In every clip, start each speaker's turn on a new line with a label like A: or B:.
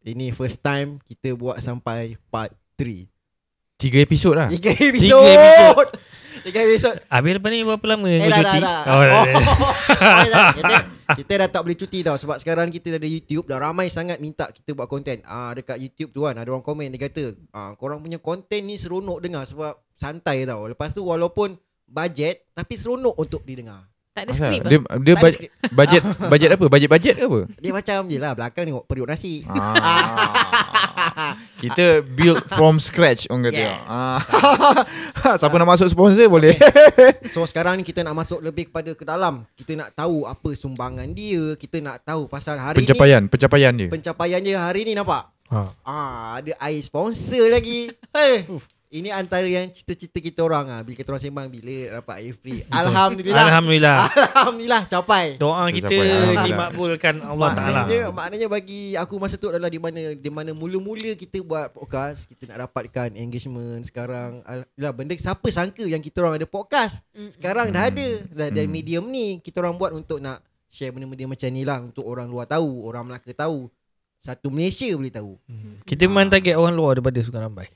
A: Ini first time kita buat sampai part 3.
B: 3 episod lah.
A: 3 episod. 3 episod.
C: Habis lepas ni berapa lama kau
A: dah.
C: cuti?
A: Kita dah tak boleh cuti tau. Sebab sekarang kita ada YouTube. Dah ramai sangat minta kita buat konten. Dekat YouTube tu kan ada orang komen, dia kata korang punya konten ni seronok dengar sebab santai tau. Lepas tu walaupun bajet tapi seronok untuk didengar.
D: Tak ada skrip.
B: Dia bajet apa? Bajet ke apa?
A: Dia macam je lah, belakang tengok periuk nasi.
B: Kita build from scratch orang kata.
A: Yes.
B: Siapa nak masuk sponsor boleh.
A: So sekarang ni kita nak masuk lebih kepada ke dalam. Kita nak tahu apa sumbangan dia. Kita nak tahu pasal hari
B: Pencapaian dia.
A: Pencapaian dia hari ni nampak. Ada air sponsor lagi. Ini antara yang cita-cita kita orang bila kita orang sembang bila dapat air free. Alhamdulillah capai.
C: Doa kita dimakbulkan Allah Taala.
A: Maknanya bagi aku masa tu adalah di mana mula-mula kita buat podcast, kita nak dapatkan engagement. Sekarang benda siapa sangka yang kita orang ada podcast. Sekarang dah ada. Dan medium ni kita orang buat untuk nak share benda-benda macam ni lah, untuk orang luar tahu, orang Melaka tahu, satu Malaysia boleh tahu.
C: Kita memang target orang luar daripada Sungai Rambai.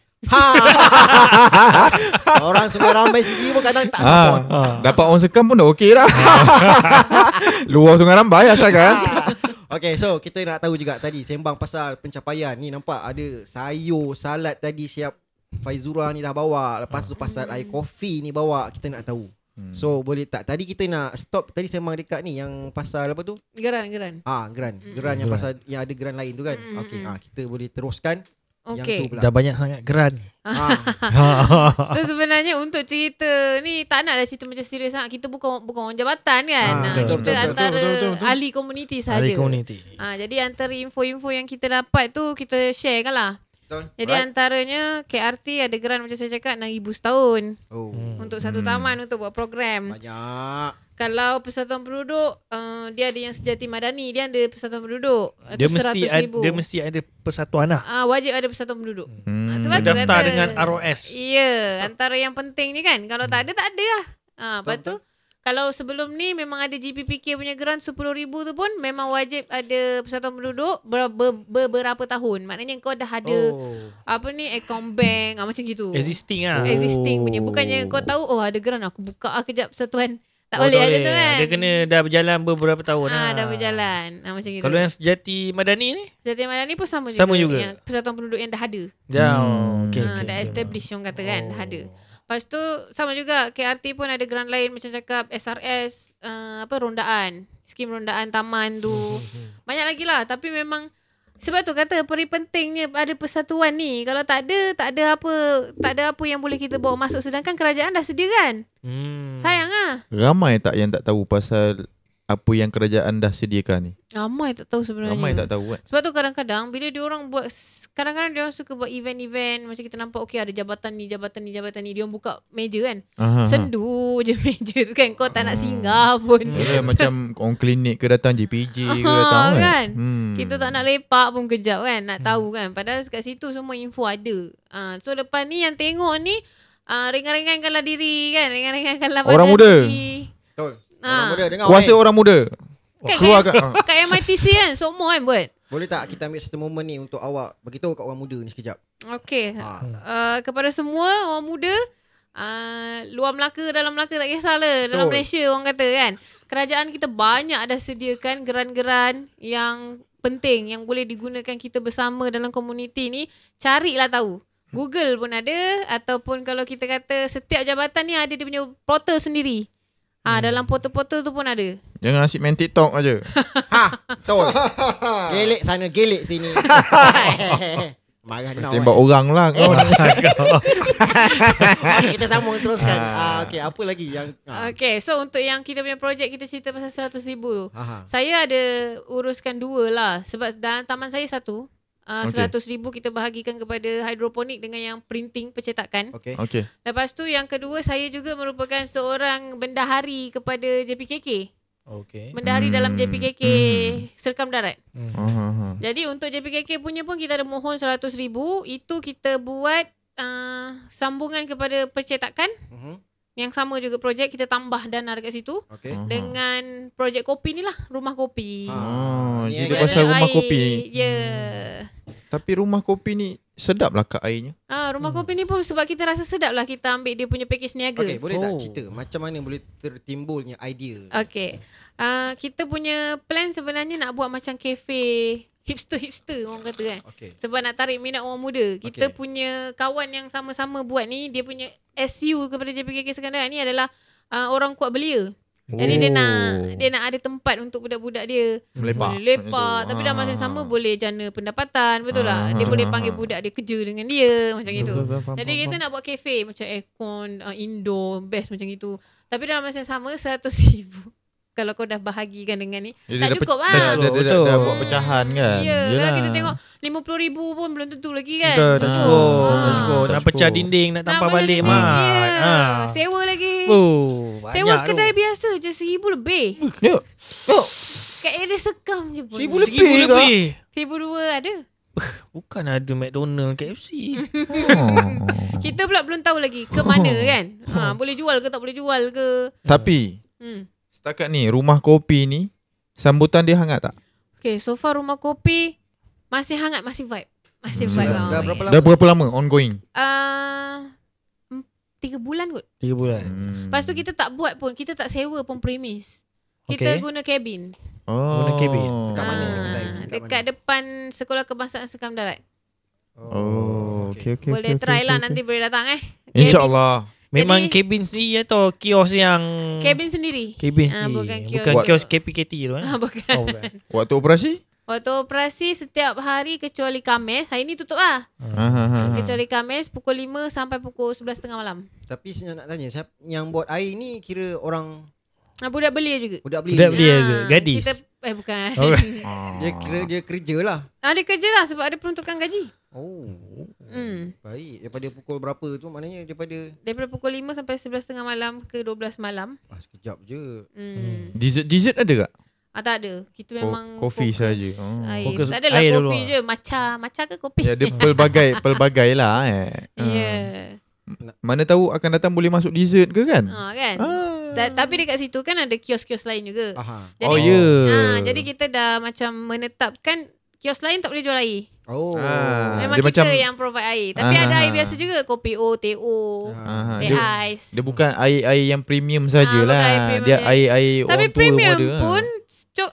A: Orang Sungai Rambai sendiri pun kadang tak support.
B: Dapat orang sekam pun dah okey lah. Luar Sungai Rambai asalkan.
A: Okay, so kita nak tahu juga tadi sembang pasal pencapaian ni, nampak ada sayur, salad tadi siap Faizura ni dah bawa. Lepas tu pasal air kopi ni bawa, kita nak tahu. So boleh tak tadi kita nak stop tadi sembang dekat ni yang pasal apa tu?
D: Geran.
A: Geran yang pasal yang ada geran lain tu kan. Okay, kita boleh teruskan.
D: Okay.
C: Dah banyak sangat geran.
D: So sebenarnya untuk cerita ni tak naklah cerita macam serius sangat. Kita bukan orang jabatan kan. Kita antara ahli komuniti saja. Jadi antara info-info yang kita dapat tu kita share kan lah. Jadi antaranya KRT ada geran macam saya cakap 6,000 setahun. Untuk satu taman untuk buat program.
A: Banyak.
D: Kalau persatuan penduduk dia ada yang sejati madani, dia ada persatuan penduduk.
C: Dia mesti ada persatuan lah.
D: Wajib ada persatuan penduduk. Sebab
C: daftar dengan ROS.
D: Ya, antara yang penting ni kan. Kalau tak ada lah. Lepas tu kalau sebelum ni memang ada GPPK punya geran 10,000 tu pun memang wajib ada persatuan penduduk beberapa tahun. Maknanya kau dah ada account bank macam gitu.
C: Existing lah.
D: Existing punya. Bukannya kau tahu ada geran aku buka kejap persatuan. Tak boleh ada tu kan.
C: Dia kena dah berjalan beberapa tahun
D: dah berjalan. Macam gitu.
C: Kalau yang sejati madani ni?
D: Sejati madani pun sama juga. Yang persatuan penduduk yang dah ada. Dah establish orang kata kan. Dah ada. Lepas tu sama juga KRT pun ada geran lain macam cakap SRS rondaan. Skim rondaan taman tu. Banyak lagi lah. Tapi memang sebab tu kata peri pentingnya ada persatuan ni. Kalau tak ada apa yang boleh kita bawa masuk, sedangkan kerajaan dah sediakan. Sayang lah.
B: Ramai tak yang tak tahu pasal apa yang kerajaan dah sediakan ni?
D: Ramai tak tahu sebenarnya.
B: Ramai tak tahu kan.
D: Sebab tu kadang-kadang bila diorang buat, kadang-kadang diorang suka buat event-event macam kita nampak ada jabatan ni. Diorang buka meja kan. Sendu je meja tu kan. Kau tak nak singgah pun.
B: Macam orang klinik ke datang JPJ ke datang kan.
D: Kita tak nak lepak pun kejap kan. Nak tahu kan. Padahal kat situ semua info ada. So lepas ni yang tengok ni ringan-ringankanlah diri kan. Ringan-ringankanlah badan
B: orang muda.
A: Betul. Orang muda dengar.
B: Kuasa orang muda.
D: Kat MITC kan semua kan buat.
A: Boleh tak kita ambil satu momen ni untuk awak beritahu kat orang muda ni sekejap?
D: Okay. Kepada semua orang muda, luar Melaka, dalam Melaka tak kisahlah. Dalam Malaysia orang kata kan. Kerajaan kita banyak dah sediakan geran-geran yang penting yang boleh digunakan kita bersama dalam komuniti ni. Carilah tahu. Google pun ada, ataupun kalau kita kata setiap jabatan ni ada dia punya portal sendiri. Dalam portal-portal tu pun ada.
B: Jangan asyik main TikTok aja.
A: Betul. Gelek sana, gelek sini. Marah dia
B: tembak orang lah kau.
A: Kita sambung teruskan. Okay, apa lagi yang
D: Okay, so untuk yang kita punya projek, kita cerita pasal 100,000. Saya ada uruskan 2 lah. Sebab dalam taman saya 100,000 kita bahagikan kepada hidroponik dengan yang printing percetakan.
A: Okay.
D: Lepas tu yang kedua, saya juga merupakan seorang bendahari kepada JPKK. Bendahari dalam JPKK Serkam Darat. Jadi untuk JPKK punya pun kita ada mohon 100,000. Itu kita buat sambungan kepada percetakan. yang sama juga projek, kita tambah dana dekat situ.
A: Okay.
D: Dengan projek kopi ni lah, rumah kopi.
A: Ni
B: Cerita
A: yang
B: pasal
D: Ada
B: rumah
D: air.
B: kopi ni.
D: Ya.
B: Tapi rumah kopi ni sedap lah kak airnya.
D: Rumah kopi ni pun sebab kita rasa sedap lah kita ambil dia punya package niaga.
A: Okay, boleh tak cerita macam mana boleh tertimbulnya idea?
D: Okay. Kita punya plan sebenarnya nak buat macam kafe hipster orang kata kan.
A: Okay.
D: Sebab nak tarik minat orang muda. Kita
A: Okay.
D: punya kawan yang sama-sama buat ni, dia punya SU kepada JPKK Sekandar ni adalah orang kuat belia. Jadi dia nak ada tempat untuk budak-budak dia
B: Melepak.
D: boleh lepak, tapi dalam masa yang sama boleh jana pendapatan, betul tak? Dia boleh panggil budak dia kerja dengan dia macam itu. Jadi kita nak buat kafe macam aircon, indoor, best macam itu. Tapi dalam masa yang sama 100,000 kalau kau dah bahagikan dengan ni, tak cukup lah.
B: Dah buat pecahan kan.
D: Ya, kalau kita tengok 50,000 pun belum tentu lagi kan.
C: Tak cukup. Nak pecah dinding, nak tampal balik mat.
D: Sewa lagi.
C: Banyak
D: Sewa
C: tu.
D: kedai biasa je 1,000 lebih.
B: Ya.
D: Kat area Sekam je pun.
B: 1,000
C: 1,000 lebih.
D: 1,200 ada.
C: Bukan ada McDonald, KFC.
D: Kita pula belum tahu lagi ke mana kan. Boleh jual ke tak boleh jual ke.
B: Tapi setakat ni rumah kopi ni sambutan dia hangat tak?
D: Okay, so far rumah kopi masih hangat, masih vibe. Masih vibe.
A: Dah berapa lama?
B: Dah berapa lama ongoing?
D: 3 bulan kot.
C: 3 bulan.
D: Lepas tu kita tak buat pun, kita tak sewa pun premis. Kita guna cabin.
B: Oh.
C: Guna cabin.
A: Dekat mana kedai?
D: Dekat depan Sekolah Kebangsaan Sekam Darat.
B: Oh, okay.
D: Boleh try lah, nanti boleh datang
B: InsyaAllah.
C: Memang
D: Jadi-
C: cabin sendiri atau kios yang
D: Cabin sendiri.
C: cabin sendiri.
D: bukan kios.
C: Bukan kios KPKT tu
D: Bukan.
C: Oh, bukan.
B: Waktu operasi?
D: Waktu operasi setiap hari kecuali Khamis. Hari ni tutup lah. Kecuali Khamis pukul 5 sampai pukul 11.30 malam.
A: Tapi saya nak tanya, siapa yang buat air ni kira orang
D: Budak belia juga.
A: budak beli?
C: Budak belia ke? Gadis?
D: Kita, bukan.
C: Oh,
A: Dia kira dia kerja lah.
D: Dia kerja lah sebab ada peruntukan gaji.
A: Oh.
D: Hmm.
A: Baik. Daripada pukul berapa tu? Maknanya
D: Daripada pukul 5 sampai 11.30 malam ke 12 malam.
A: sekejap je.
B: Dessert ada tak?
D: Tak ada. Kita memang
B: Kopi
D: fokus
B: saja.
D: Air.
C: Fokus
D: Tak adalah
C: air
D: kopi
C: dulu
D: je. Maca ke kopi.
B: Ya, dia pelbagai lah
D: Ya.
B: Mana tahu akan datang boleh masuk dessert ke kan?
D: Kan. Tapi dekat situ kan ada kios-kios lain juga.
A: Aha.
D: Jadi,
B: Oh, ya.
D: Jadi kita dah macam menetapkan kios lain tak boleh jual air.
A: Oh.
D: Memang
B: dia
D: kita
B: macam
D: yang provide air. Tapi ada air biasa juga. Kopi O, teh O, teh ais.
B: dia bukan air yang premium sajalah.
D: bukan air premium.
B: Dia air
D: Tapi
B: orang tua
D: premium
B: pun ada.
D: pun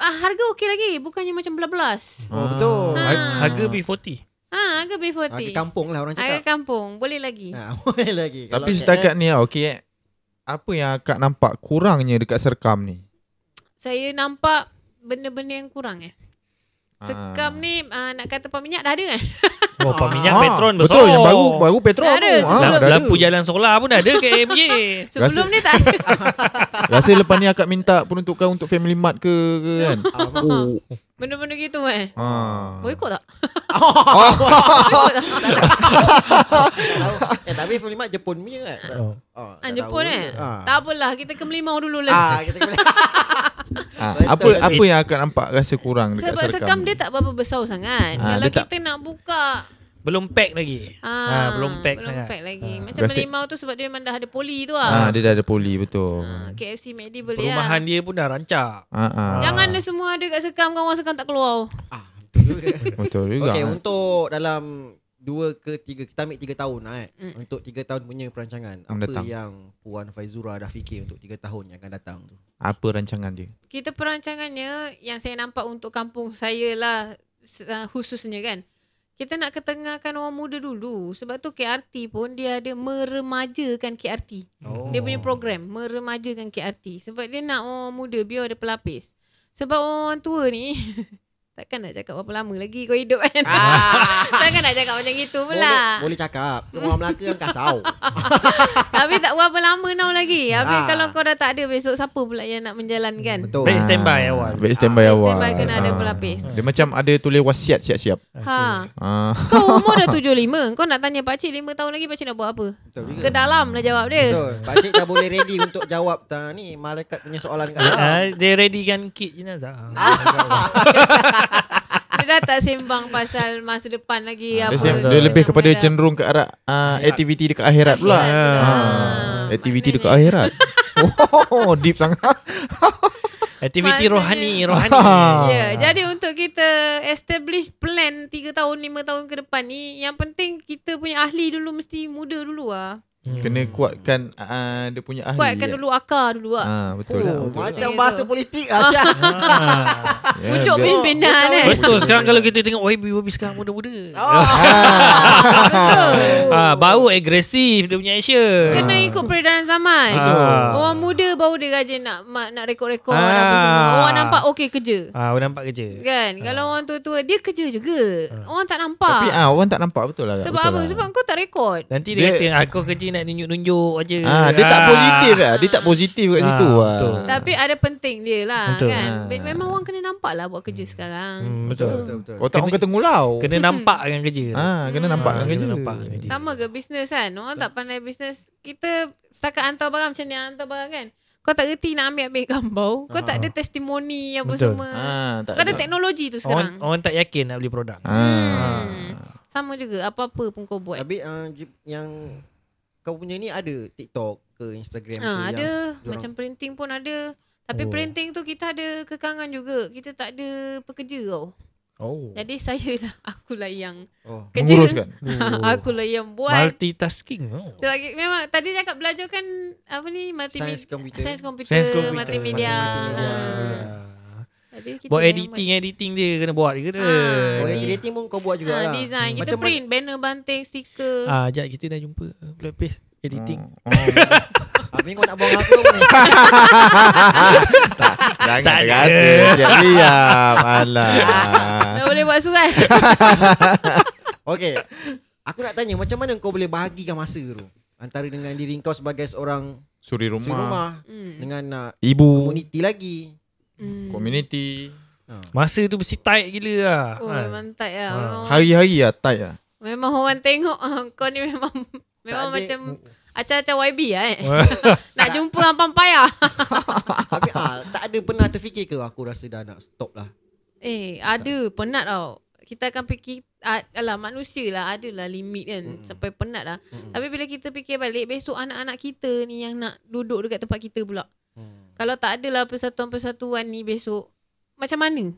D: harga okey lagi. Bukannya macam belas-belas.
A: Oh, betul.
C: Harga B40.
D: Harga B40.
A: Harga kampung lah orang
D: Harga
A: cakap.
D: kampung. Boleh lagi.
A: Boleh lagi.
B: Tapi
A: Kalau
B: setakat ni okey. Apa yang akak nampak kurangnya dekat Serkam ni?
D: Saya nampak benda-benda yang kurang Sekam ni nak kata pam minyak dah ada kan?
C: Oh, minyak Petron besar.
B: Betul, yang baru Petron
D: Dah ada,
B: tu.
D: sebelum.
B: dah ada.
C: Lampu jalan solar pun ada kat MJ.
D: Sebelum ni tak ada.
B: Rasa lepas ni akak minta peruntukan untuk Family Mart ke kan?
D: Benda-benda gitu Boleh ikut tak?
A: tapi Family Mart Jepun punya kan? Tak
D: Jepun
A: tahu.
D: Tak apalah, kita ke Melimau dulu lah.
A: Kita kena.
B: Apa yang akak nampak rasa kurang dekat
D: Sebab
B: Serkam
D: Sekam
B: ni?
D: dia tak berapa besar sangat. Kalau
B: dia tak-
D: kita nak buka
C: Belum pack lagi. Belum pack sangat.
D: Belum pack lagi. Macam
B: Rasa-
D: Melimau tu sebab dia memang dah ada poli tu lah.
B: Dia dah ada poli betul.
D: KFC, McD boleh
C: Perumahan
D: lah.
C: dia pun dah rancak.
D: Janganlah semua ada kat Sekam, kawan Sekam tak keluar.
A: Betul juga.
B: Betul juga.
A: Okey, untuk dalam 2 ke 3, kita ambil 3 tahun lah Untuk 3 tahun punya perancangan, apa
B: Mendatang.
A: yang Puan Faizura dah fikir untuk 3 tahun yang akan datang tu?
B: Apa rancangan dia?
D: Kita perancangannya yang saya nampak untuk kampung saya lah khususnya kan. Kita nak ketengahkan orang muda dulu. Sebab tu KRT pun dia ada meremajakan KRT. Dia punya program meremajakan KRT. Sebab dia nak orang muda biar ada pelapis. Sebab orang tua ni takkan nak cakap berapa lama lagi kau hidup kan. Takkan nak cakap macam gitu pula.
A: Boleh cakap. Orang Melaka yang kasau.
D: Tapi tak berapa lama now lagi. Habis kalau kau dah tak ada, besok siapa pula yang nak menjalankan?
A: Betul.
C: Baik standby awal.
B: Baik standby awal.
D: Standby kena ada pelapis.
B: Dia macam ada tulis wasiat siap-siap.
D: Kau umur dah 75. Kau nak tanya pakcik 5 tahun lagi pakcik nak buat apa?
A: Betul juga.
D: Ke dalam lah jawab dia.
A: Betul. Pakcik dah boleh ready untuk jawab ni malaikat punya soalan kat dalam.
C: Dia readykan kit jenazah.
D: Dia dah tak sembang pasal masa depan lagi apa.
B: Dia lebih kepada cenderung ke arah aktiviti dekat akhirat pula. Aktiviti dekat akhirat. Oh, deep sangat.
C: Aktiviti rohani.
D: Ya, jadi untuk kita establish plan 3 tahun 5 tahun ke depan ni, yang penting kita punya ahli dulu mesti muda dulu lah.
B: Kena kuatkan dia punya ahli.
D: Kuatkan dulu akar dulu lah.
B: Betul lah.
A: Macam bahasa politik Asyik.
D: Pucuk pimpinan
C: Betul. Sekarang kalau kita tengok YB sekarang muda-muda.
D: Betul.
C: Baru agresif dia punya action.
D: Kena ikut peredaran zaman. Orang muda baru dia rajin nak rekod-rekod apa semua. Orang nampak okey kerja.
C: Orang nampak kerja.
D: Kan? Kalau orang tua-tua dia kerja juga. Orang tak nampak.
B: Tapi orang tak nampak betul lah.
D: Sebab apa? Sebab kau tak rekod.
C: Nanti dia kata kau kerja nak nunjuk-nunjuk aje.
B: Dia tak positif lah. Dia tak positif kat situ lah.
D: Tapi ada penting dia lah.
C: Betul.
D: Kan? Memang orang kena nampak lah buat kerja sekarang.
C: Betul.
B: Kau tak orang kata ngulau.
C: Kena nampak dengan kerja.
B: Kena nampak dengan kerja.
D: Sama ke bisnes kan? Orang tak pandai bisnes. Kita setakat hantar barang macam ni, hantar barang kan? Kau tak reti nak ambil gambar. Kau tak ada testimoni apa semua. Kau ada teknologi tu sekarang.
C: Orang tak yakin nak beli produk.
D: Sama juga. Apa-apa pun kau buat.
A: Habis yang kau punya ni ada TikTok ke Instagram ke?
D: Ada. Macam printing pun ada. Tapi printing tu kita ada kekangan juga. Kita tak ada pekerja tau. Jadi akulah yang kerja.
B: Menguruskan.
D: Akulah yang buat.
C: Multitasking.
D: Memang tadi cakap belajar kan apa ni?
A: Sains komputer.
D: Multimedia.
C: Buat editing dia kena buat ke?
A: Editing pun kau buat jugalah.
D: Design. Kita print banner, banting, stiker.
C: Sekejap kita dah jumpa. Black Paste editing.
A: Habis kau nak buang aku ni.
B: Jangan terasa. Sekejap diam. Alah.
D: Saya boleh buat surat.
A: Okay. Aku nak tanya macam mana kau boleh bahagikan masa tu antara dengan diri kau sebagai seorang
B: suri rumah.
A: Dengan
B: ibu.
A: Komuniti lagi.
B: Community.
C: Masa tu mesti tight gila lah.
D: Memang tight lah.
B: Hari-hari lah tight lah.
D: Memang orang tengok kau ni memang macam acar-acar YB lah nak jumpa dengan pampaya.
A: Tapi tak ada pernah terfikir ke aku rasa dah nak stop lah?
D: Ada. Penat tau. Kita akan fikir manusia lah. Adalah limit kan. Sampai penat lah. Tapi bila kita fikir balik, besok anak-anak kita ni yang nak duduk dekat tempat kita pula. Kalau tak adalah persatuan-persatuan ni besok, macam mana?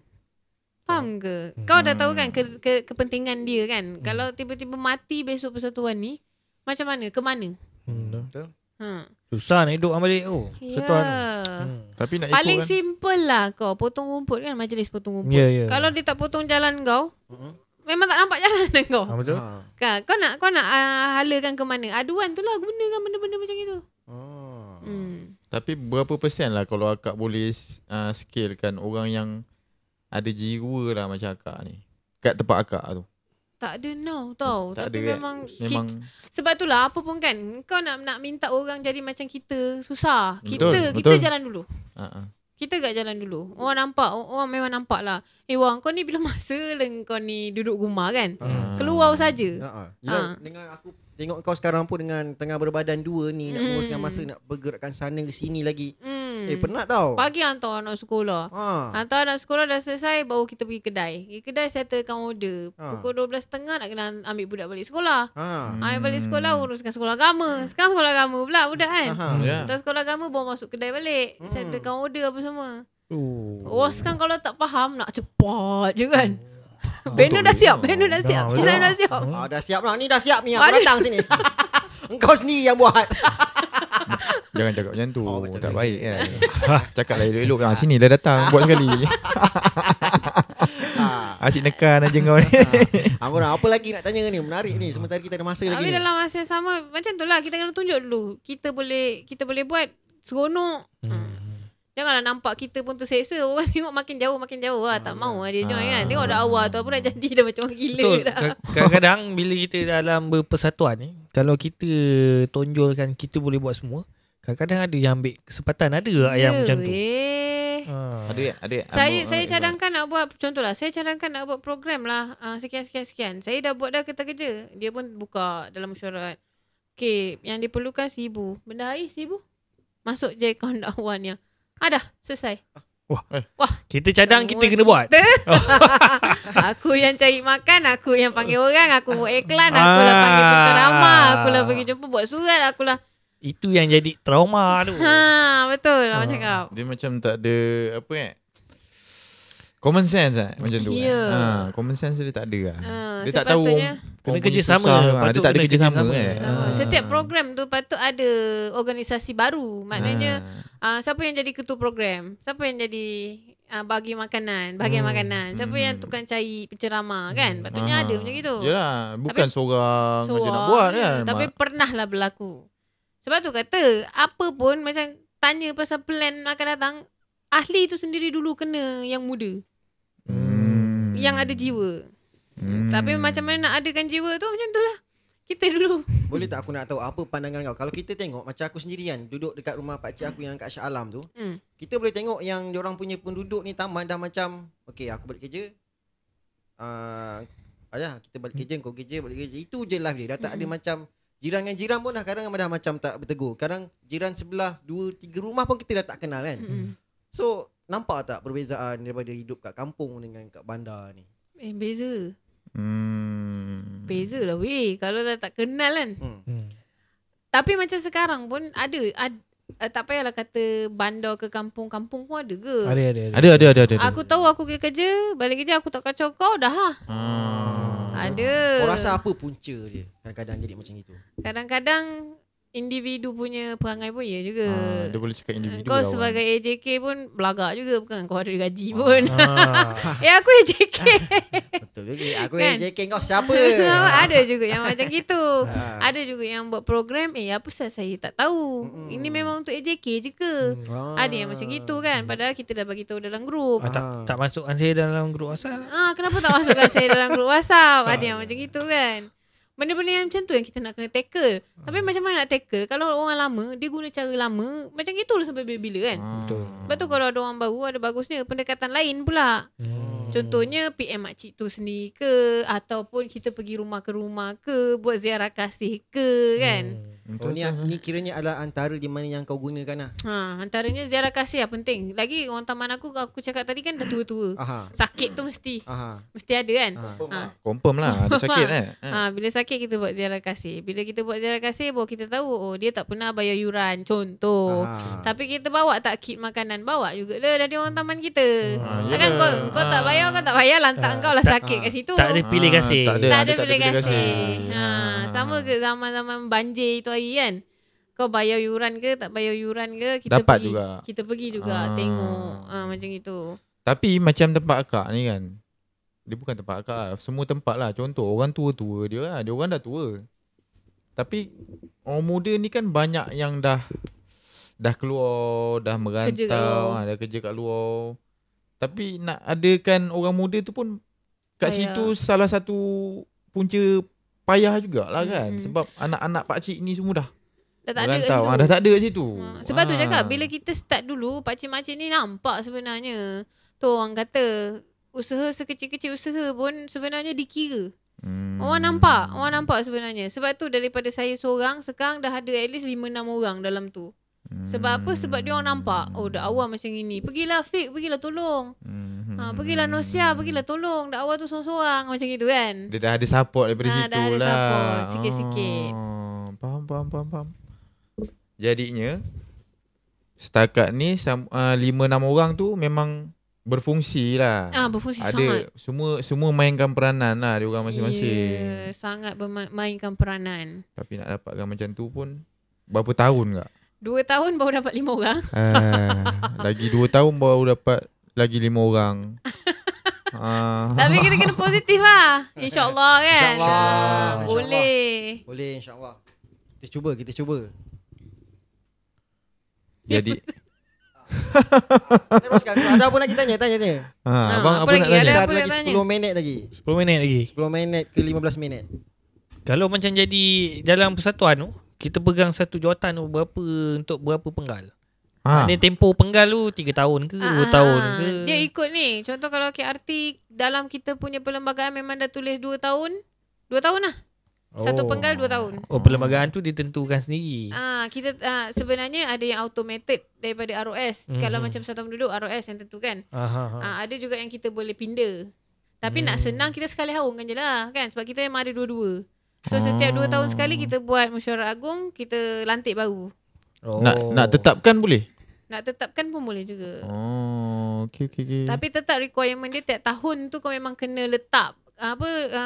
D: Faham ke? Kau dah tahu kan kepentingan dia kan? Kalau tiba-tiba mati besok persatuan ni, macam mana? Ke mana?
A: Betul.
C: Susah nak hidup balik persatuan.
B: Tapi nak
D: paling
B: ikut
D: simple lah kau potong rumput kan, majlis potong rumput. Kalau dia tak potong jalan kau, memang tak nampak jalan kau.
C: Betul.
D: Kan? Kau nak halakan ke mana? Aduan tu lah, gunakan benda-benda macam itu.
B: Tapi berapa persen lah kalau akak boleh scalekan orang yang ada jiwa lah macam akak ni kat tempat akak tu?
D: Tak ada now tau.
B: Tak
D: tapi
B: ada,
D: memang
B: sebab
D: itulah apa pun kan, kau nak minta orang jadi macam kita susah.
B: Betul.
D: Kita jalan dulu. Kita gak jalan dulu. Orang nampak, orang memang nampak lah. Wang, kau ni bila masa lah kau ni duduk rumah kan? Keluar saja.
A: Dengan aku tengok kau sekarang pun dengan tengah berbadan dua ni, nak menguruskan masa, nak bergerakkan sana ke sini lagi. Penat tau.
D: Pagi hantar anak sekolah. Hantar anak sekolah dah selesai, baru kita pergi kedai. Pergi kedai settlekan order. Pukul 12.30 nak kena ambil budak balik sekolah. Ambil balik sekolah, uruskan sekolah agama. Sekarang sekolah agama pula budak kan. Hantar sekolah agama, bawa masuk kedai balik. Settlekan order apa semua. Sekarang kalau tak faham, nak cepat je kan. Banner dah siap. Design dah siap.
A: Dah siap lah. Ni dah siap ni. Aku datang sini. Engkau sendiri yang buat.
B: Jangan cakap macam tu. Tak baik kan. Cakaplah elok-elok kan. Sini dah datang. Buat sekali. Asyik nekan aja kau ni.
A: Apa lagi nak tanya ni? Menarik ni. Sementara kita ada masa lagi.
D: Tapi dalam masa yang sama, macam tu lah. Kita kena tunjuk dulu. Kita boleh buat seronok. Janganlah nampak kita pun terseksa. Orang tengok makin jauh lah. Tak mau lah dia join kan. Tengok dah awal tu apa dah jadi dah macam orang gila.
C: Betul.
D: Dah.
C: Kadang-kadang bila kita dalam berpersatuan ni, kalau kita tonjolkan kita boleh buat semua, kadang-kadang ada yang ambil kesempatan. Ada yang macam tu.
B: Ada.
D: Saya cadangkan nak buat, contohlah saya cadangkan nak buat program lah, sekian. Saya dah buat dah kerja. Dia pun buka dalam mesyuarat. Okay, yang diperlukan 1,000. Benda air 1,000. Masuk je akaun dakwannya. Dah selesai.
C: Wah. Kita cadang kita kena buat.
D: Aku yang cari makan, aku yang panggil orang, aku buat iklan, akulah panggil penceramah, akulah pergi jumpa buat surat, akulah.
C: Itu yang jadi trauma tu.
D: Betul lah macam kau.
B: Dia macam tak ada common sense macam tu. Common sense dia tak ada lah. Dia tak tahu
C: kena kerja sama.
B: Dia tak ada kerja sama
D: Setiap program tu patut ada organisasi baru. Maknanya siapa yang jadi ketua program, siapa yang jadi bagi makanan, bahagian makanan, siapa yang tukang cari penceramah kan. Patutnya ada macam gitu.
B: Yalah, bukan seorang je nak buat kan.
D: Tapi pernah lah berlaku. Sebab tu kata apa pun macam tanya pasal plan akan datang, ahli tu sendiri dulu kena yang muda. Yang ada jiwa. Tapi macam mana nak adakan jiwa tu macam tu lah. Kita dulu.
A: Boleh tak aku nak tahu apa pandangan kau? Kalau kita tengok macam aku sendiri kan, duduk dekat rumah pakcik aku yang kat Shah Alam tu, kita boleh tengok yang diorang punya penduduk ni taman dah macam, okay aku balik kerja, kita balik kerja, kau kerja, balik kerja. Itu je life dia. Dah tak ada macam jiran dengan jiran pun dah kadang dah macam tak bertegur. Kadang jiran sebelah 2-3 rumah pun kita dah tak kenal kan. So nampak tak perbezaan daripada hidup kat kampung dengan kat bandar ni?
D: Beza. Beza lah weh. Kalau dah tak kenal kan. Tapi macam sekarang pun ada tak payahlah kata bandar ke kampung-kampung pun ada ke?
B: Ada.
D: Aku tahu aku kerja, balik kerja aku tak kacau kau dah. Ada.
A: Kau rasa apa punca dia kadang-kadang jadi macam itu?
D: Kadang-kadang individu punya perangai pun ya juga.
B: Dia boleh cakap individu.
D: Kau sebagai AJK pun belagak juga, bukan kau ada gaji pun. Aku AJK.
A: Betul juga. Aku kan? AJK kau siapa?
D: Ada juga yang macam gitu. Ada juga yang buat program, apa saya tak tahu. Ini memang untuk AJK je ke? Ada yang macam gitu kan. Padahal kita dah bagi tahu dalam grup.
C: Tak masukkan saya dalam grup WhatsApp.
D: Kenapa tak masukkan saya dalam grup WhatsApp? Ada yang macam gitu kan. Benda-benda yang macam tu yang kita nak kena tackle. Tapi macam mana nak tackle? Kalau orang lama, dia guna cara lama, macam itulah sampai bila-bila kan.
C: Betul.
D: Lepas tu kalau ada orang baru, ada bagusnya pendekatan lain pula. Contohnya PM makcik tu sendiri ke, ataupun kita pergi rumah ke rumah ke, buat ziarah kasih ke kan.
A: Ni kiranya adalah antara di mana yang kau gunakan lah.
D: Antaranya ziarah kasih lah penting. Lagi orang taman aku cakap tadi kan dah tua-tua. Sakit tu mesti ada kan.
B: Confirm lah ada sakit
D: bila sakit kita buat ziarah kasih. Bila kita buat ziarah kasih baru kita tahu dia tak pernah bayar yuran contoh. Tapi kita bawa tak kit makanan, bawa juga dah dari orang taman kita. Takkan kau tak bayar lantak kau lah sakit kat situ.
C: Tak ada pilih kasih.
D: Tak ada pilih kasih. Sama ke zaman-zaman banjir itu hari kan. Kau bayar yuran ke tak bayar yuran ke, kita
B: dapat
D: pergi
B: juga.
D: Kita pergi juga tengok macam itu.
B: Tapi macam tempat akak ni kan, dia bukan tempat akak lah, semua tempat lah. Contoh orang tua-tua dia lah, dia orang dah tua. Tapi orang muda ni kan banyak yang dah keluar, dah merantau, dah kerja kat luar. Tapi nak adakan orang muda tu pun kat situ salah satu punca payah jugalah kan. Sebab anak-anak pakcik ni semua dah
D: tak ada kat situ.
B: Dah tak ada kat situ.
D: Sebab tu cakap bila kita start dulu, pakcik-makcik ni nampak sebenarnya. Tu orang kata usaha sekecil-kecil usaha pun sebenarnya dikira. Orang nampak sebenarnya. Sebab tu daripada saya seorang, sekarang dah ada at least 5-6 orang dalam tu. Sebab apa? Sebab dia orang nampak dakwah macam ini. Pergilah Fik, pergilah tolong. Pergilah Nosia, pergilah tolong. Dakwah tu seorang-seorang macam gitu kan.
B: Dia dah ada support daripada situ lah.
D: Dah ada support sikit-sikit.
B: Faham. Jadinya setakat ni 5-6 orang tu memang berfungsi lah.
D: Berfungsi
B: ada,
D: sangat.
B: Semua mainkan peranan lah dia orang masing-masing.
D: Sangat mainkan peranan.
B: Tapi nak dapatkan macam tu pun berapa tahun tak?
D: 2 tahun baru dapat 5 orang.
B: Lagi 2 tahun baru dapat lagi 5 orang.
D: Tapi kita kena positif lah. InsyaAllah kan.
A: InsyaAllah.
D: Boleh
A: insyaAllah. Kita cuba.
B: Jadi
A: teruskan. Ada apa nak kita tanya?
B: Abang apa nak tanya?
A: Kita ada lagi 10 minit lagi.
C: 10 minit lagi.
A: 10 minit ke 15 minit.
C: Kalau macam jadi dalam persatuan tu, kita pegang satu jawatan tu untuk berapa penggal? Maknanya tempoh penggal tu 3 tahun ke 2 tahun ke?
D: Dia ikut ni. Contoh kalau KRT dalam kita punya perlembagaan memang dah tulis 2 tahun. 2 tahun lah. Satu penggal 2 tahun.
C: Perlembagaan tu ditentukan sendiri.
D: Kita sebenarnya ada yang automated daripada ROS. Kalau macam persatuan penduduk ROS yang tentukan. Ada juga yang kita boleh pindah. Tapi nak senang kita sekali haungkan je lah kan. Sebab kita memang ada dua-dua. So setiap 2 tahun sekali kita buat mesyuarat agung, kita lantik baru.
B: Nak tetapkan boleh?
D: Nak tetapkan pun boleh juga.
B: Okay.
D: Tapi tetap requirement dia tiap tahun tu kau memang kena letak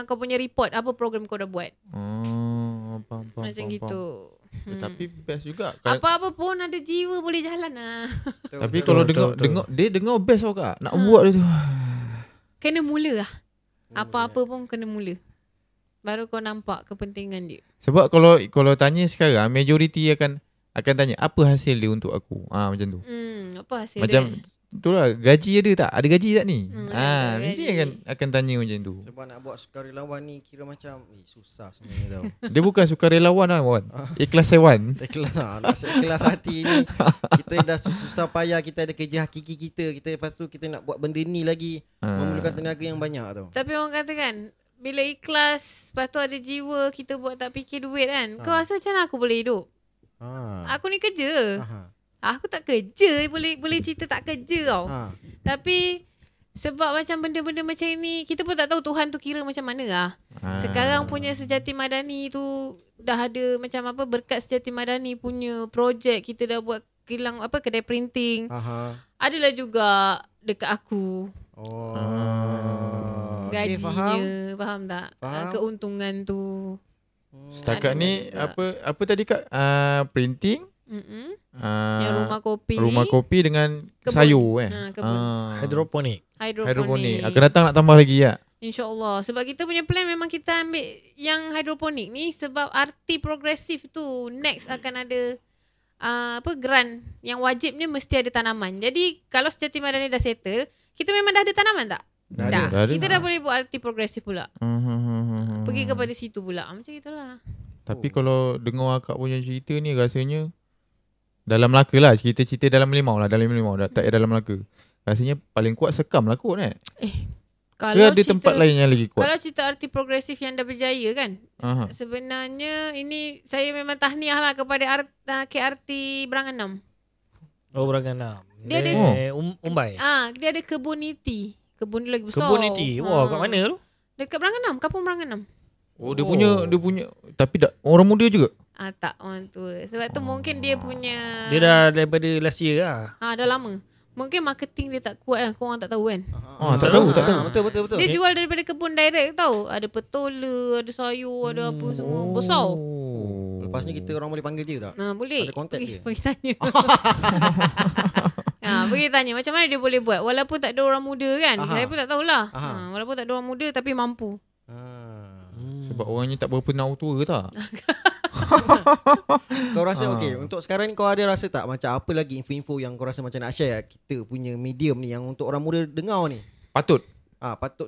D: kau punya report apa program kau dah buat.
B: Faham,
D: macam gitu.
B: Tapi best juga.
D: Apa-apa pun ada jiwa boleh jalan lah.
B: Tapi kalau dengar best tau kak. Nak buat dia tu.
D: Kena mula lah. Apa-apa pun kena mula. Baru kau nampak kepentingan dia.
B: Sebab kalau tanya sekarang, majoriti akan tanya apa hasil dia untuk aku. Macam tu.
D: Apa hasil
B: macam
D: dia?
B: Itulah, gaji ada tak? Ada gaji tak ni? Mesti akan tanya macam tu.
A: Sebab nak buat sukarelawan ni kira macam susah sebenarnya tau.
B: Dia bukan sukarelawan lah Wan. Ikhlas sewan.
A: Ikhlas hati ni. Kita dah susah payah, kita ada kerja hakiki kita. Lepas tu kita nak buat benda ni lagi memerlukan tenaga yang banyak tau.
D: Tapi orang kata kan, bila ikhlas, lepas tu ada jiwa, kita buat tak fikir duit kan. Kau rasa macam mana aku boleh hidup? Aku ni kerja. Aku tak kerja, boleh cerita tak kerja tau. Tapi sebab macam benda-benda macam ni, kita pun tak tahu Tuhan tu kira macam mana lah. Sekarang punya Sejati Madani tu dah ada macam berkat Sejati Madani punya projek, kita dah buat kilang kedai printing. Adalah juga dekat aku. Gajinya, faham tak? Keuntungan tu.
B: Setakat ni apa tadi kak? Printing.
D: Yang rumah kopi
B: dengan kebun. Sayur
D: kebun.
C: Hidroponik.
B: Akan datang nak tambah lagi ya.
D: InsyaAllah. Sebab kita punya plan memang kita ambil yang hidroponik ni sebab arti progresif tu next akan ada grant yang wajibnya mesti ada tanaman. Jadi kalau Sejati Madani dah settle, kita memang dah ada tanaman tak? Dah. Kita dah boleh buat arti progresif pula. Pergi kepada situ pula. Macam itulah.
B: Tapi kalau dengar akak punya cerita ni rasanya dalam Melaka lah, cerita-cerita dalam limau lah, tak dalam Melaka. Rasanya paling kuat Sekam lah kot
D: kalau
B: ada tempat lain yang lagi kuat.
D: Kalau cerita arti progresif yang dah berjaya kan, sebenarnya ini saya memang tahniah lah kepada KRT Berangan 6.
C: Berangan 6.
D: Dia ada
C: Umbai.
D: Dia ada kebun niti. Kebun dia lagi besar.
C: Kebun niti. Kat mana tu?
D: Dekat Berangan 6, Kampung Berangan 6.
B: Dia punya tapi orang muda juga.
D: Tak orang tua. Sebab tu mungkin dia punya,
C: dia dah daripada last year lah.
D: Dah lama. Mungkin marketing dia tak kuat kan. Korang tak tahu kan.
B: Tak tahu.
A: Betul.
D: Dia jual daripada kebun direct tau. Ada petola, ada sayur, ada apa semua. Besar.
A: Lepas ni kita orang boleh panggil dia tak?
D: Boleh.
A: Ada kontak dia.
D: Pergi tanya. Pergi tanya macam mana dia boleh buat. Walaupun tak ada orang muda kan. Saya pun tak tahulah. Walaupun tak ada orang muda tapi mampu.
B: Sebab orangnya tak berapa nak tua tak?
A: Kau rasa untuk sekarang ni kau ada rasa tak macam apa lagi info-info yang kau rasa macam nak share kita punya medium ni yang untuk orang muda dengar ni?
B: Patut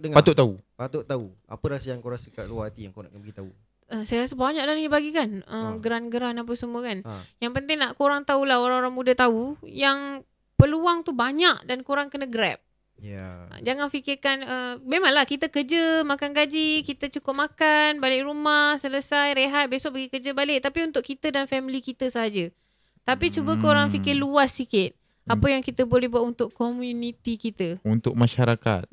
A: dengar. Patut tahu. Apa rasa yang kau rasa kat luar hati yang kau nak bagi tahu?
D: Saya rasa banyak dah ni bagi kan. Geran-geran apa semua kan. Yang penting nak korang tahulah, orang-orang muda tahu yang peluang tu banyak dan korang kena grab. Jangan fikirkan memanglah kita kerja, makan gaji, kita cukup makan, balik rumah, selesai, rehat, besok pergi kerja balik. Tapi untuk kita dan family kita saja. Tapi cuba korang fikir luas sikit. Apa yang kita boleh buat untuk community kita,
B: untuk masyarakat.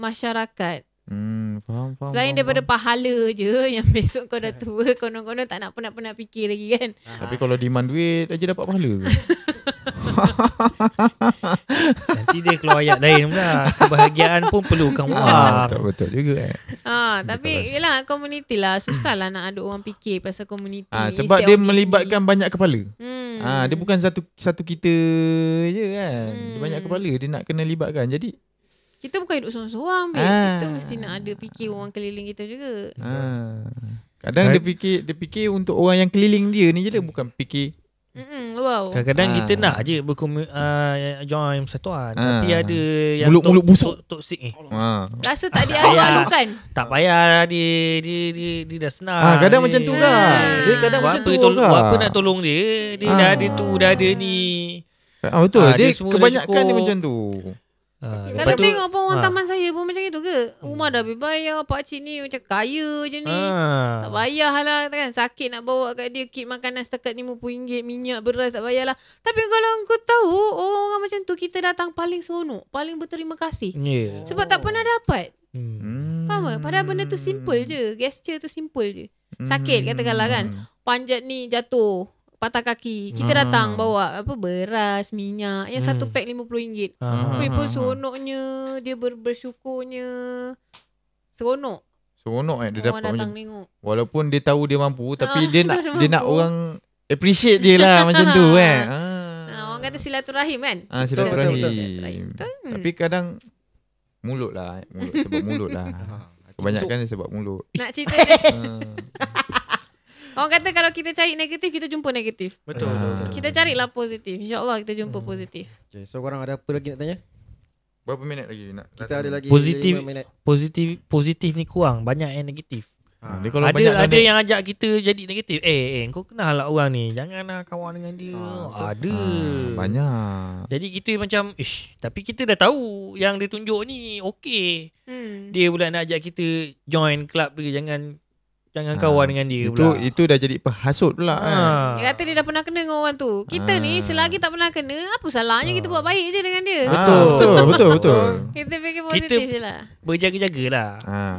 D: Faham. Selain daripada pahala je yang besok kau dah tua, konon-konon tak nak pernah fikir lagi kan.
B: Tapi kalau demand duit aja dapat pahala.
C: Nanti dia keluar ayat lain pula. Kebahagiaan pun perlukan wang.
B: Betul juga.
D: Tapi yelah, community lah. Susah lah nak ada orang fikir pasal community.
B: Sebab dia melibatkan banyak kepala. Dia bukan satu kita je kan. Dia banyak kepala dia nak kena libatkan. Jadi
D: kita bukan hidup seorang-seorang, kita mesti nak ada fikir orang keliling kita juga.
B: Kadang dia fikir untuk orang yang keliling dia ni je dia bukan fikir.
C: Kadang-kadang kita nak je join persatuan, tapi ada yang
B: mulut busuk
C: toksik ni.
D: Rasa tak dialu-alukan.
C: Tak payah dia dah senang.
B: Kadang macam tu lah. Dia kadang macam tu lah.
C: Apa nak tolong dia dah ada tu, dah ada ni.
B: Betul. Dia kebanyakan dia macam tu.
D: Kalau tengok pun orang taman saya pun macam itu ke? Rumah dah habis bayar, pakcik ni macam kaya je ni. Tak payah lah kan. Sakit nak bawa kat dia kit makanan setakat RM50, minyak, beras tak payah lah. Tapi kalau kau tahu orang-orang macam tu, kita datang paling seronok, paling berterima kasih. Sebab tak pernah dapat. Faham tak? Padahal benda tu simple je. Gesture tu simple je. Sakit katakanlah kan. Panjat ni jatuh, patah kaki, kita datang bawa beras, minyak, yang satu pack RM50. Weh pun seronoknya, dia bersyukurnya. Seronok
B: dia dapat
D: datang tengok.
B: Walaupun dia tahu dia mampu, tapi dia nak orang appreciate dia lah macam tu kan.
D: Orang kata silaturahim kan.
B: Silaturahim. Tapi kadang mulut sebab mulut lah. Kebanyakan dia sebab mulut.
D: Nak cerita dia. Orang kata kalau kita cari negatif, kita jumpa negatif.
C: Betul.
D: Kita carilah positif. InsyaAllah kita jumpa positif.
A: Okay, so korang ada apa lagi nak tanya?
B: Berapa minit lagi nak?
A: Kita ada lagi
C: positif,
A: 5 minit.
C: Positif ni kurang, banyak yang negatif.
B: Dia kalau
C: ada yang ajak kita jadi negatif. Kau kenal lah orang ni, janganlah kawan dengan dia. Ada.
B: Banyak.
C: Jadi kita macam tapi kita dah tahu yang dia tunjuk ni okey. Dia pula nak ajak kita join club dia, jangan kawan dengan dia pula.
B: Itu dah jadi penghasut pula kan.
D: Dia kata dia dah pernah kena dengan orang tu. Kita ni selagi tak pernah kena, apa salahnya kita buat baik je dengan dia.
B: Betul.
D: Kita fikir positif je lah.
C: Berjaga-jagalah.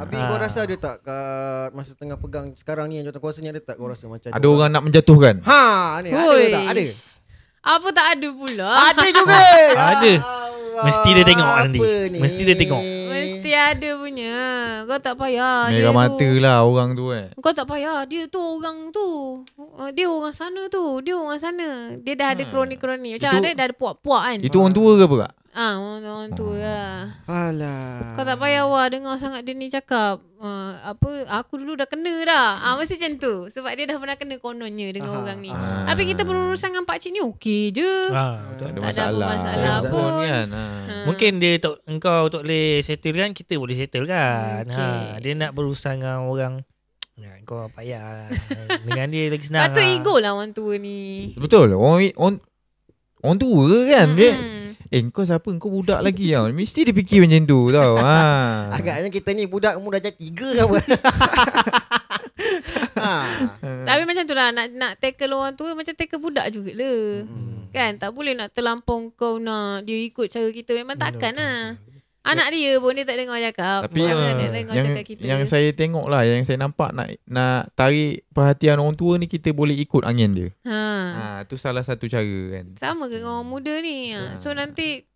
A: Habis kau rasa ada tak kat masa tengah pegang sekarang ni yang jawatan kuasa ni, ada tak kau rasa macam
B: ada orang nak menjatuhkan?
A: Ni ada tak? Ada.
D: Apa tak ada pula?
A: Ada juga.
C: Ada. Mesti dia tengok nanti. Mesti dia tengok.
D: Mesti ada punya. Kau tak payah.
B: Merah mata lah orang tu
D: Kau tak payah. Dia tu orang tu. Dia orang sana tu. Dia orang sana. Dia dah ada kroni-kroni. Macam ada dah ada puak-puak kan.
B: Itu orang tua ke apa kak?
D: Orang tua lah.
A: Alah.
D: Kau tak payah dengar sangat dia ni cakap. Aku dulu dah kena dah. Mesti macam tu. Sebab dia dah pernah kena kononnya dengan orang ni. Tapi kita berurusan dengan pakcik ni okey je.
B: Tak ada
D: masalah pun
B: kan.
C: Mungkin engkau tak boleh settle kan, kita boleh settle kan. Dia nak berurusan dengan orang, kau payah dengan dia lagi senang.
D: Patut ego lah orang tua ni.
B: Betul. Orang tua kan dia. Kau siapa? Kau budak lagi tau. Mesti dia fikir macam tu tau.
A: Agaknya kita ni budak umur dah 3 ke apa.
D: Tapi macam tu lah. Nak tackle orang tua macam tackle budak jugalah. Kan? Tak boleh nak terlampau kau nak dia ikut cara kita. Memang takkan lah. Anak dia pun dia tak dengar cakap.
B: Tapi yang saya tengok lah, yang saya nampak nak tarik perhatian orang tua ni, kita boleh ikut angin dia. Tu salah satu cara kan.
D: Sama ke dengan orang muda ni. So nanti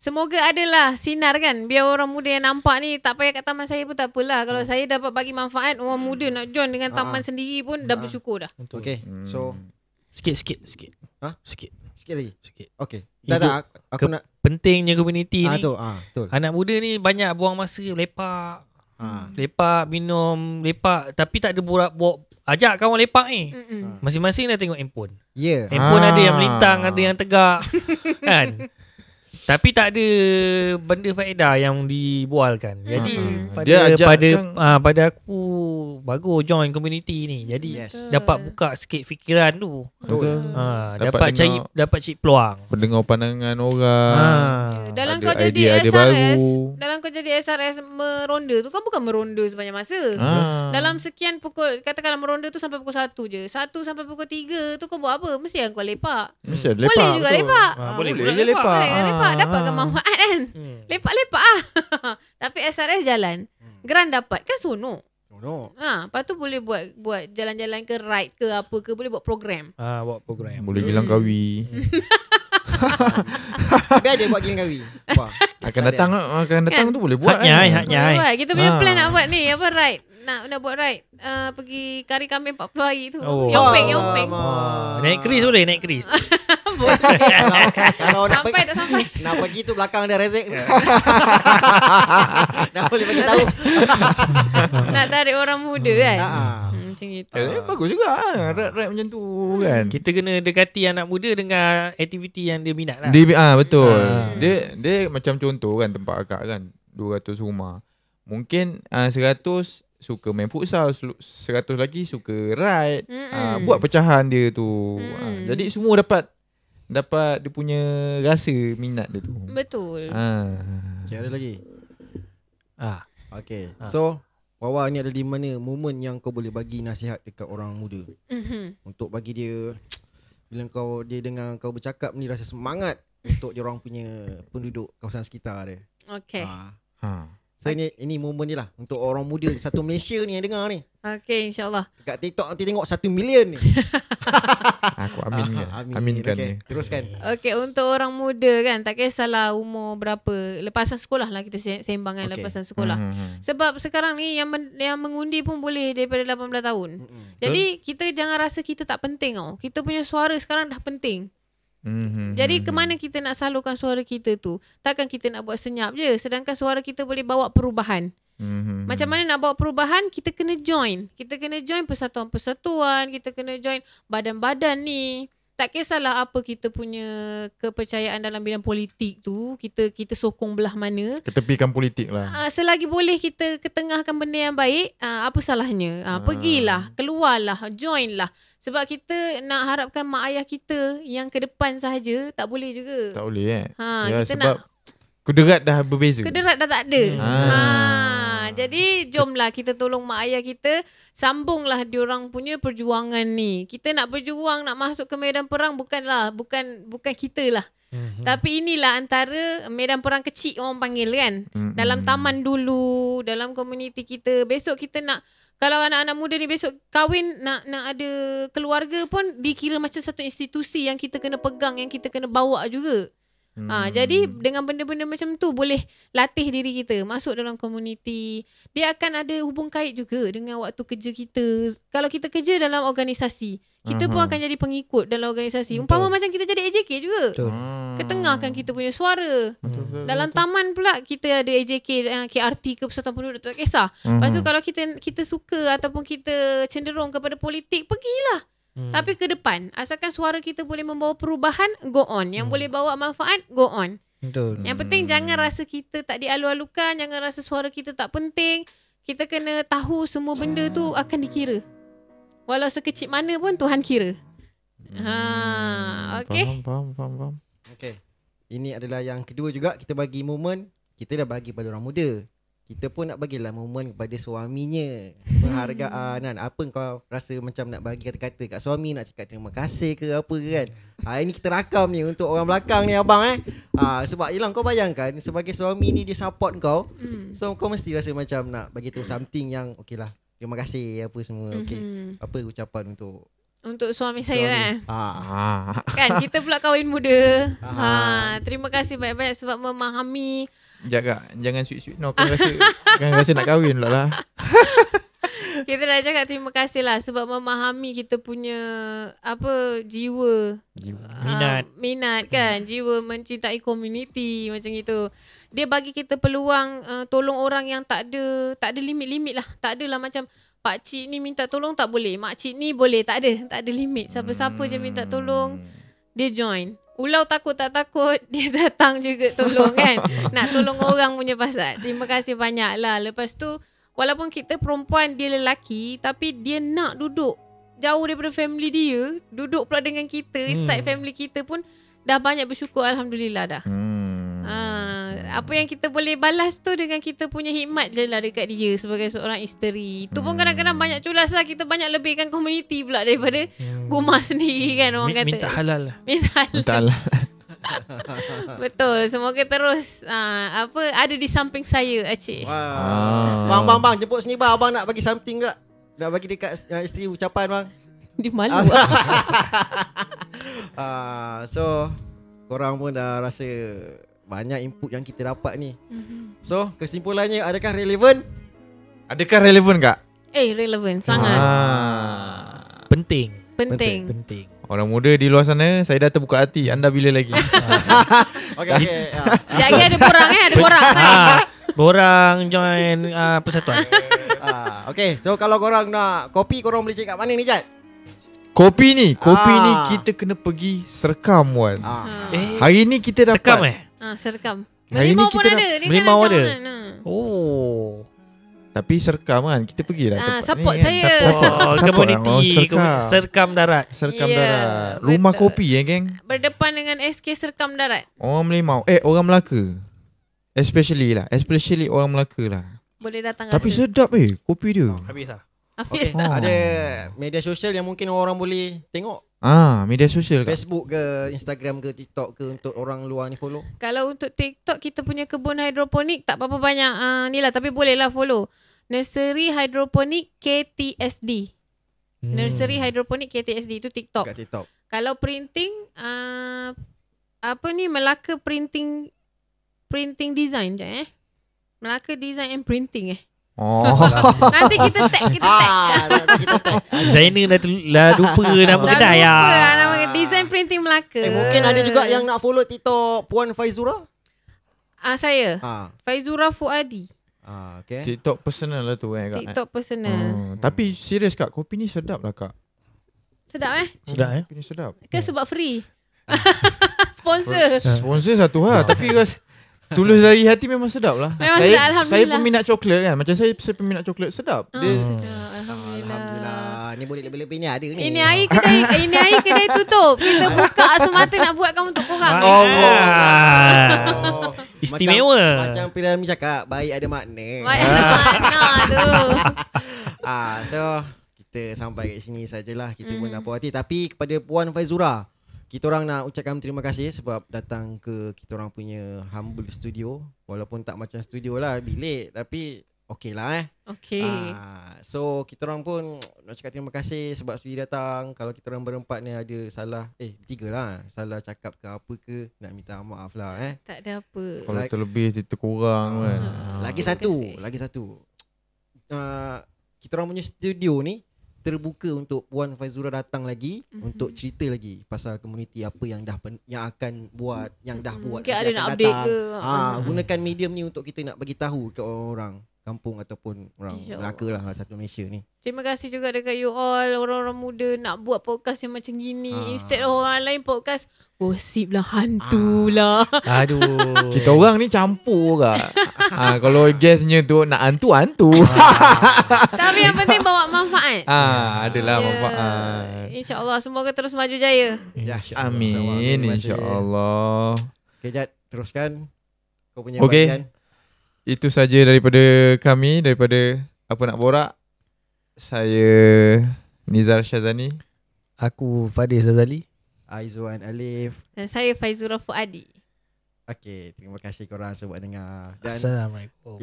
D: semoga adalah sinar kan. Biar orang muda yang nampak ni tak payah kat taman saya pun tak apalah. Kalau saya dapat bagi manfaat, orang muda nak join dengan taman sendiri pun dah bersyukur dah.
A: Okay. So
C: Sikit.
A: Sikit lagi. Okay.
C: Aku nak pentingnya community ni.
A: Betul.
C: Anak muda ni banyak buang masa lepak. Lepak, minum, lepak, tapi tak ada ajak kawan lepak ni. Masing-masing dah tengok handphone. Handphone ada yang melintang, ada yang tegak. Kan? Tapi tak ada benda faedah yang dibualkan. Jadi pada aku bagus join community ni. Jadi dapat buka sikit fikiran tu.
A: Betul.
C: Dapat cari peluang.
B: Pendengar pandangan orang.
D: Dalam kau jadi SRS, dalam kau jadi SRS meronda tu kan bukan meronda sepanjang masa. Dalam sekian pukul, katakanlah meronda tu sampai pukul 1 je. 1 sampai pukul 3 tu kau buat apa? Mesti yang kau lepak. Boleh juga lepak.
C: Boleh lepak.
D: Dapatkan manfaat kan. Lepak-lepak Tapi SRS jalan, Grant dapat kan sonok. Lepas tu boleh buat jalan-jalan ke ride ke apa ke, boleh buat program.
C: Buat program.
B: Boleh gilang kawi.
A: Biar dia buat gilang kawi.
B: Akan datang tu boleh buat.
C: Haknya.
D: Kita punya plan nak buat ni apa, ride. Nak buat ride pergi kari kambing 40 hari tu. Yompeng.
C: Naik keris boleh, naik keris.
D: Boleh.
A: Kalau nak
D: sampai tak sampai.
A: Nak pergi tu belakang dia Rezik. Dah boleh bagi tahu.
D: Nak tarik orang muda kan. Macam gitu.
B: Bagus juga rap macam tu kan.
C: Kita kena dekati anak muda dengan aktiviti yang dia minat lah.
B: Betul. Dia macam contoh kan, tempat akak kan 200 rumah. Mungkin 100 suka main futsal, 100 lagi suka ride. Buat pecahan dia tu. Jadi semua dapat dapat dia punya rasa minat dia tu.
D: Betul.
A: Okay, ada lagi? Okay.
C: Ah.
A: So Wawa ni ada di mana momen yang kau boleh bagi nasihat dekat orang muda untuk bagi dia, bila dia dengar kau bercakap ni rasa semangat untuk dia orang punya penduduk kawasan sekitar dia.
D: Okay.
A: So ini momen ni lah untuk orang muda satu Malaysia ni yang dengar ni.
D: Okay, insyaAllah.
A: Kat TikTok nanti tengok 1 million ni.
B: Aku aminkan
A: Okay,
B: ni.
A: teruskan.
D: Okay, untuk orang muda kan, tak kisahlah umur berapa, lepasan sekolah lah kita sembang kan, lepasan sekolah. Sebab sekarang ni yang mengundi pun boleh daripada 18 tahun. Jadi kita jangan rasa kita tak penting tau. Kita punya suara sekarang dah penting. Jadi ke mana kita nak salurkan suara kita tu? Takkan kita nak buat senyap je, sedangkan suara kita boleh bawa perubahan. Macam mana nak bawa perubahan? Kita kena join. Kita kena join persatuan-persatuan, kita kena join badan-badan ni. Tak kisahlah apa kita punya kepercayaan dalam bidang politik tu, kita sokong belah mana.
B: Ketepikan politik lah.
D: Selagi boleh kita ketengahkan benda yang baik, apa salahnya? Pergilah, keluarlah, joinlah. Sebab kita nak harapkan mak ayah kita yang ke depan sahaja, tak boleh juga.
B: Tak boleh
D: kita
B: sebab
D: nak
B: kederat dah berbeza.
D: Kederat dah tak ada. Jadi jomlah kita tolong mak ayah kita, sambunglah diorang punya perjuangan ni. Kita nak berjuang, nak masuk ke medan perang bukan kita lah. Tapi inilah antara medan perang kecil orang panggil kan. Dalam taman dulu, dalam komuniti kita. Besok kita nak, kalau anak-anak muda ni besok kahwin, nak ada keluarga pun dikira macam satu institusi yang kita kena pegang, yang kita kena bawa juga. Jadi dengan benda-benda macam tu boleh latih diri kita masuk dalam komuniti. Dia akan ada hubung kait juga dengan waktu kerja kita. Kalau kita kerja dalam organisasi, kita pun akan jadi pengikut dalam organisasi. Umpama macam kita jadi AJK juga. Ketengahkan kita punya suara. Dalam taman pula kita ada AJK, KRT ke Persatuan Penduduk, tak kisah. Lepas tu kalau kita suka ataupun kita cenderung kepada politik, pergilah. Tapi ke depan, asalkan suara kita boleh membawa perubahan, go on. Yang boleh bawa manfaat, go on.
C: Betul.
D: Yang penting jangan rasa kita tak dialu-alukan, jangan rasa suara kita tak penting. Kita kena tahu semua benda tu akan dikira. Walau sekecil mana pun Tuhan kira. Okay.
B: Faham.
A: Okay. Ini adalah yang kedua juga, kita bagi momen. Kita dah bagi pada orang muda, kita pun nak bagilah momen kepada suaminya. Penghargaan kan. Apa kau rasa macam nak bagi kata-kata kat suami, nak cakap terima kasih ke apa ke kan. Ini kita rakam ni untuk orang belakang ni abang sebab yelah kau bayangkan sebagai suami ni dia support kau. So kau mesti rasa macam nak bagi tu something yang okey lah, terima kasih apa semua. Okey. Apa ucapan untuk
D: suami saya kan kita pula kahwin muda. Terima kasih banyak-banyak sebab memahami.
B: Jangan sweet-sweet no, kan rasa nak kahwin pula lah.
D: Kita dah cakap terima kasih lah sebab memahami kita punya jiwa minat kan, jiwa mencintai komuniti macam itu. Dia bagi kita peluang tolong orang yang tak ada limit-limit lah. Tak adalah macam pakcik ni minta tolong tak boleh, makcik ni boleh, tak ada limit. Siapa-siapa je minta tolong, dia join. Ulau takut tak takut, dia datang juga tolong kan. Nak tolong orang punya pasal. Terima kasih banyak lah. Lepas tu, walaupun kita perempuan, dia lelaki, tapi dia nak duduk jauh daripada family dia, duduk pula dengan kita, side family kita pun dah banyak bersyukur, Alhamdulillah dah. Apa yang kita boleh balas tu dengan kita punya hikmat je lah dekat dia sebagai seorang isteri. Tu pun kadang-kadang banyak culas lah. Kita banyak lebihkan komuniti pula daripada rumah sendiri kan, orang kata.
C: Minta halal lah.
B: Minta halal.
D: Betul. Semoga terus ada di samping saya, Acik.
A: Bang, jemput sini bang. Abang nak bagi something tak? Nak bagi dekat isteri ucapan bang.
D: Dia malu.
A: So korang pun dah rasa banyak input yang kita dapat ni. So kesimpulannya, adakah relevan? Adakah relevan kak?
D: Relevan sangat.
C: Penting.
B: Orang muda di luar sana, saya dah terbuka hati. Anda bila lagi?
A: Okay.
D: Lagi ada borang ada borang.
C: Borang join persatuan.
A: Okay, so kalau korang nak kopi, korang boleh cek kat mana ni Jad?
B: Kopi ni kita kena pergi Serkam Wan. Hari ni kita dapat
C: Serkam
D: Serkam.
B: Hari ni
D: Melimau pun
B: kita
D: ada.
C: Melimau ada.
D: Oh.
B: Tapi serkam kan, kita pergilah tempat
D: support
B: ni kan.
D: saya.
C: Community Serkam Darat.
B: Serkam Darat. Rumah kopi geng.
D: Berdepan dengan SK Serkam Darat.
B: Orang Melimau. Orang Melaka. Especially orang Melaka lah.
D: Boleh datang
B: Tapi
D: rasa.
B: sedap kopi dia.
C: Habis lah.
A: Okay. Ada media sosial yang mungkin orang boleh tengok.
B: Media sosial kat
A: Facebook ke, Instagram ke, TikTok ke untuk orang luar ni follow.
D: Kalau untuk TikTok kita punya kebun hidroponik tak apa-apa banyak ni lah, tapi boleh lah follow. Nursery Hydroponic KTSD. Nursery Hydroponic KTSD itu TikTok.
A: Kat TikTok.
D: Kalau printing Melaka printing design je Melaka Design and Printing Nanti kita tag.
C: Zainal dah lupa nama kedai ya.
D: Nama Design Printing Melaka.
A: Mungkin ada juga yang nak follow TikTok Puan Faizura.
D: Saya Faizura Fuadi.
A: Okay.
B: TikTok personal lah tu
D: TikTok personal.
B: Tapi serius kak, kopi ni sedap lah kak.
D: Sedap
C: Sedap
B: Kopi ni sedap.
D: Kan sebab free. Sponsor
B: satu tapi tulus dari hati memang sedap lah.
D: Memang sedap, Alhamdulillah.
B: Saya peminat coklat kan. Macam saya peminat coklat sedap.
D: Sedap.
A: Alhamdulillah. Ni boleh lebih-lebih ni ada ni.
D: Ini air kedai tutup. Kita buka semata nak buatkan untuk korang.
C: Istimewa.
A: Macam Pirami cakap, baik ada makna.
D: Baik ada makna tu.
A: So kita sampai kat sini sajalah. Kita pun nak puas hati. Tapi kepada Puan Faizura, kita orang nak ucapkan terima kasih sebab datang ke kita orang punya humble studio. Walaupun tak macam studio lah, bilik, tapi okey lah
D: Okey.
A: So kita orang pun nak cakap terima kasih sebab sudi datang. Kalau kita orang berempat ni ada salah, bertiga lah, salah cakap ke apa ke, nak minta maaf lah
D: Tak ada apa.
B: Kalau terlebih terkurang kan.
A: Lagi satu kita orang punya studio ni terbuka untuk Puan Faizura datang lagi untuk cerita lagi pasal komuniti apa yang akan buat, yang dah buat,
D: ada nak update ke.
A: Gunakan medium ni untuk kita nak bagi tahu ke orang kampung ataupun orang Melaka lah, satu Malaysia ni.
D: Terima kasih juga dekat you all, orang-orang muda nak buat podcast yang macam gini. Instead orang lain podcast gosip lah, hantu lah.
C: Aduh.
B: Kita orang ni campur kak. Kalau guestnya tu nak hantu.
D: Tapi yang penting bawa manfaat.
B: Adalah manfaat.
D: InsyaAllah semoga terus maju jaya.
B: Amin, insyaAllah.
A: Okay Jad, teruskan kau punya
B: bagian. Itu saja daripada kami, daripada Apa Nak Borak. Saya Nizar Syazani.
C: Aku Fadil Zazali.
A: Aizwan Alif.
D: Dan saya Faizura Fuadi.
A: Okay, terima kasih korang sebab dengar. Dan
C: Assalamualaikum.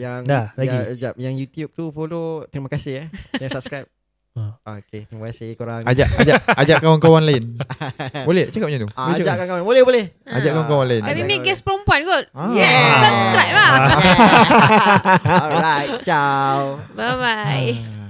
A: Yang YouTube tu follow, terima kasih Yang subscribe. Okay, terima kasih korang.
B: Ajak kawan-kawan lain. Boleh cakap macam tu?
A: Ajak kawan-kawan. Boleh.
B: Ajak kawan-kawan lain.
D: Kali ni guest perempuan kot.
A: Yeah.
D: Subscribe lah.
A: Alright, ciao.
D: Bye-bye.